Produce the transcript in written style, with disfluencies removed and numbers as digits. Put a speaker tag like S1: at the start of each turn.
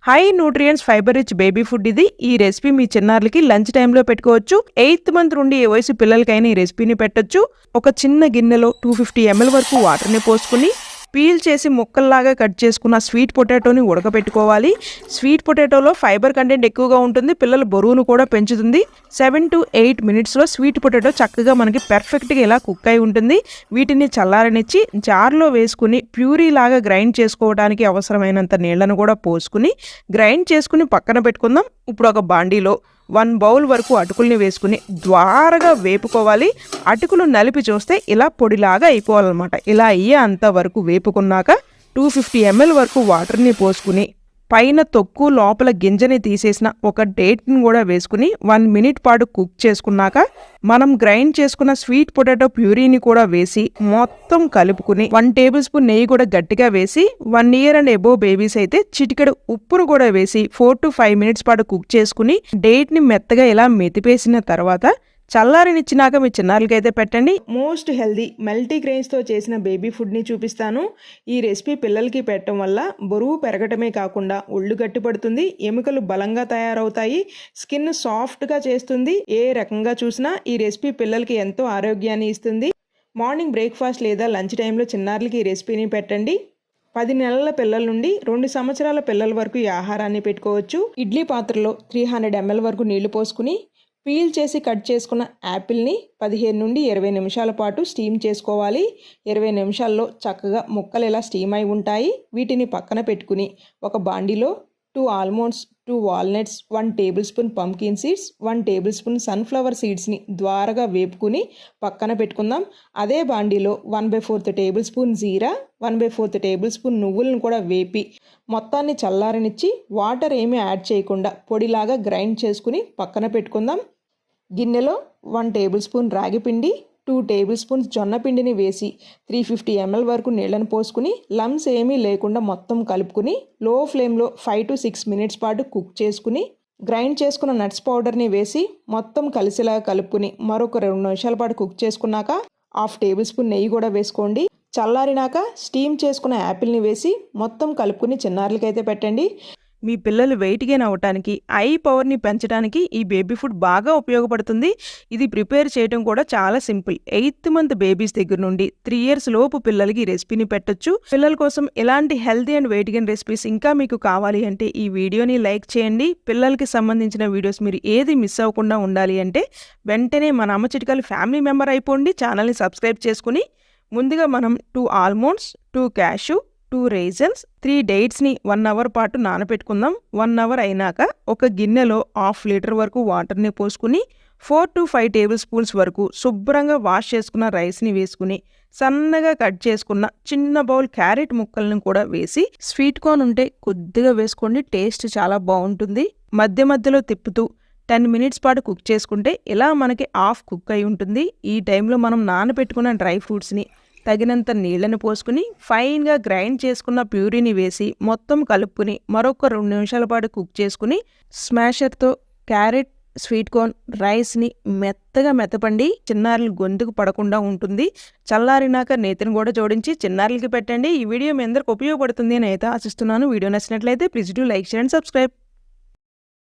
S1: High nutrients fibre rich baby food ఇది. ఈ recipe మీ చిన్నారులకి lunch టైంలో పెట్టుకోవచ్చు. 8th మంత్ నుండి ఏ వయసు పిల్లలకైనా ఈ రెసిపీని పెట్టొచ్చు. ఒక చిన్న గిన్నెలో 250 ml వరకు వాటర్ని పోసుకుని పీల్ చేసి ముక్కల్లాగా కట్ చేసుకున్న స్వీట్ పొటాటోని ఉడకబెట్టుకోవాలి. స్వీట్ పొటాటోలో ఫైబర్ కంటెంట్ ఎక్కువగా ఉంటుంది. పిల్లల బరువును కూడా పెంచుతుంది. 7 to 8 మినిట్స్లో స్వీట్ పొటాటో చక్కగా మనకి పర్ఫెక్ట్గా ఇలా కుక్ అయి ఉంటుంది. వీటిని చల్లారనిచ్చి జార్లో వేసుకుని ప్యూరీ లాగా గ్రైండ్ చేసుకోవడానికి అవసరమైనంత నీళ్లను కూడా పోసుకుని గ్రైండ్ చేసుకుని పక్కన పెట్టుకుందాం. ఇప్పుడు ఒక బాండీలో 1 బౌల్ వరకు అటుకుల్ని వేసుకుని ద్వారగా వేపుకోవాలి. అటుకులు నలిపి చూస్తే ఇలా పొడిలాగా అయిపోవాలన్నమాట. ఇలా అయ్యే అంత వరకు వేపుకున్నాక 250 ml వరకు వాటర్ని పోసుకుని పైన తొక్కు లోపల గింజని తీసేసిన ఒక డేట్ని కూడా వేసుకుని 1 మినిట్ పాటు కుక్ చేసుకున్నాక మనం గ్రైండ్ చేసుకున్న స్వీట్ పొటాటో ప్యూరీని కూడా వేసి మొత్తం కలుపుకుని 1 టేబుల్ స్పూన్ నెయ్యి కూడా గట్టిగా వేసి 1 year అండ్ అబోవ్ బేబీస్ అయితే చిటికెడు ఉప్పును కూడా వేసి 4 to 5 మినిట్స్ పాటు కుక్ చేసుకుని డేట్ని మెత్తగా ఇలా మెతిపేసిన తర్వాత చల్లారనిచ్చినాక మీ చిన్నారులకైతే పెట్టండి. మోస్ట్ హెల్దీ మల్టీ గ్రెయిన్స్తో చేసిన బేబీ ఫుడ్ని చూపిస్తాను. ఈ రెసిపీ పిల్లలకి పెట్టడం వల్ల బరువు పెరగటమే కాకుండా ఒళ్ళు గట్టిపడుతుంది, ఎముకలు బలంగా తయారవుతాయి, స్కిన్ సాఫ్ట్గా చేస్తుంది. ఏ రకంగా చూసినా ఈ రెసిపీ పిల్లలకి ఎంతో ఆరోగ్యాన్ని ఇస్తుంది. మార్నింగ్ బ్రేక్ఫాస్ట్ లేదా లంచ్ టైంలో చిన్నారులకి ఈ రెసిపీని పెట్టండి. 10 నెలల పిల్లల నుండి 2 సంవత్సరాల పిల్లల వరకు ఈ ఆహారాన్ని పెట్టుకోవచ్చు. ఇడ్లీ పాత్రలో 300 ml వరకు నీళ్లు పోసుకుని పీల్ చేసి కట్ చేసుకున్న యాపిల్ని 15 నుండి 20 నిమిషాల పాటు స్టీమ్ చేసుకోవాలి. 20 నిమిషాల్లో చక్కగా ముక్కలు ఇలా స్టీమ్ అయి ఉంటాయి. వీటిని పక్కన పెట్టుకుని ఒక బాండీలో 2 almonds, 2 walnuts, 1 tablespoon pumpkin seeds, 1 tablespoon sunflower సీడ్స్ని ద్వారగా వేపుకుని పక్కన పెట్టుకుందాం. అదే బాండీలో 1/4 టేబుల్ స్పూన్ జీరా, 1/4 టేబుల్ స్పూన్ నువ్వులను కూడా వేపి మొత్తాన్ని చల్లారనిచ్చి వాటర్ ఏమీ యాడ్ చేయకుండా పొడిలాగా గ్రైండ్ చేసుకుని పక్కన పెట్టుకుందాం. గిన్నెలో 1 టేబుల్ స్పూన్ రాగి పిండి, 2 టేబుల్ స్పూన్స్ జొన్న పిండిని వేసి 350 ml వరకు నీళ్ళను పోసుకుని లమ్స్ ఏమీ లేకుండా మొత్తం కలుపుకుని లో ఫ్లేమ్లో 5 to 6 మినిట్స్ పాటు కుక్ చేసుకుని గ్రైండ్ చేసుకున్న నట్స్ పౌడర్ని వేసి మొత్తం కలిసేలా కలుపుకుని మరొక 2 నిమిషాల పాటు కుక్ చేసుకున్నాక 1/2 టేబుల్ స్పూన్ నెయ్యి కూడా వేసుకోండి. చల్లారినాక స్టీమ్ చేసుకున్న యాపిల్ని వేసి మొత్తం కలుపుకుని చిన్నారులకైతే పెట్టండి. మీ పిల్లలు వెయిట్ గెయిన్ అవ్వటానికి, ఐ పవర్ని పెంచడానికి ఈ బేబీ ఫుడ్ బాగా ఉపయోగపడుతుంది. ఇది ప్రిపేర్ చేయడం కూడా చాలా సింపుల్. 8th మంత్ బేబీస్ దగ్గర నుండి 3 years లోపు పిల్లలకి ఈ రెసిపీని పెట్టొచ్చు. పిల్లల కోసం ఇలాంటి healthy and weight gain recipes ఇంకా మీకు కావాలి అంటే ఈ వీడియోని లైక్ చేయండి. పిల్లలకి సంబంధించిన వీడియోస్ మీరు ఏది మిస్ అవ్వకుండా ఉండాలి అంటే వెంటనే మన అమ్మ చిట్కాలు ఫ్యామిలీ మెంబర్ అయిపోండి. ఛానల్ని సబ్స్క్రైబ్ చేసుకుని ముందుగా మనం 2 ఆల్మండ్స్, 2 క్యాషు, 2 రైజన్స్, 3 డేట్స్ని 1 hour పాటు నానబెట్టుకుందాం. 1 hour అయినాక ఒక గిన్నెలో 1/2 లీటర్ వరకు వాటర్ని పోసుకుని 4 to 5 టేబుల్ స్పూన్స్ వరకు శుభ్రంగా వాష్ చేసుకున్న రైస్ని వేసుకుని సన్నగా కట్ చేసుకున్న చిన్న బౌల్ క్యారెట్ ముక్కలను కూడా వేసి స్వీట్ కార్న్ ఉంటే కొద్దిగా వేసుకోండి, టేస్ట్ చాలా బాగుంటుంది. మధ్య మధ్యలో తిప్పుతూ 10 మినిట్స్ పాటు కుక్ చేసుకుంటే ఇలా మనకి హాఫ్ కుక్ అయి ఉంటుంది. ఈ టైంలో మనం నానబెట్టుకున్న డ్రై ఫ్రూట్స్ని తగినంత నీళ్లను పోసుకుని ఫైన్గా గ్రైండ్ చేసుకున్న ప్యూరీని వేసి మొత్తం కలుపుకుని మరొక 2 నిమిషాల పాటు కుక్ చేసుకుని స్మాషర్తో క్యారెట్, స్వీట్ కార్న్, రైస్ని మెత్తగా మెత్తపండి. చిన్నారులు గొంతుకు పడకుండా ఉంటుంది. చల్లారినాక నేతిని కూడా జోడించి చిన్నారులకి పెట్టండి. ఈ వీడియో మీ అందరికి ఉపయోగపడుతుంది అని అయితే ఆశిస్తున్నాను. వీడియో నచ్చినట్లయితే please do like, share and subscribe.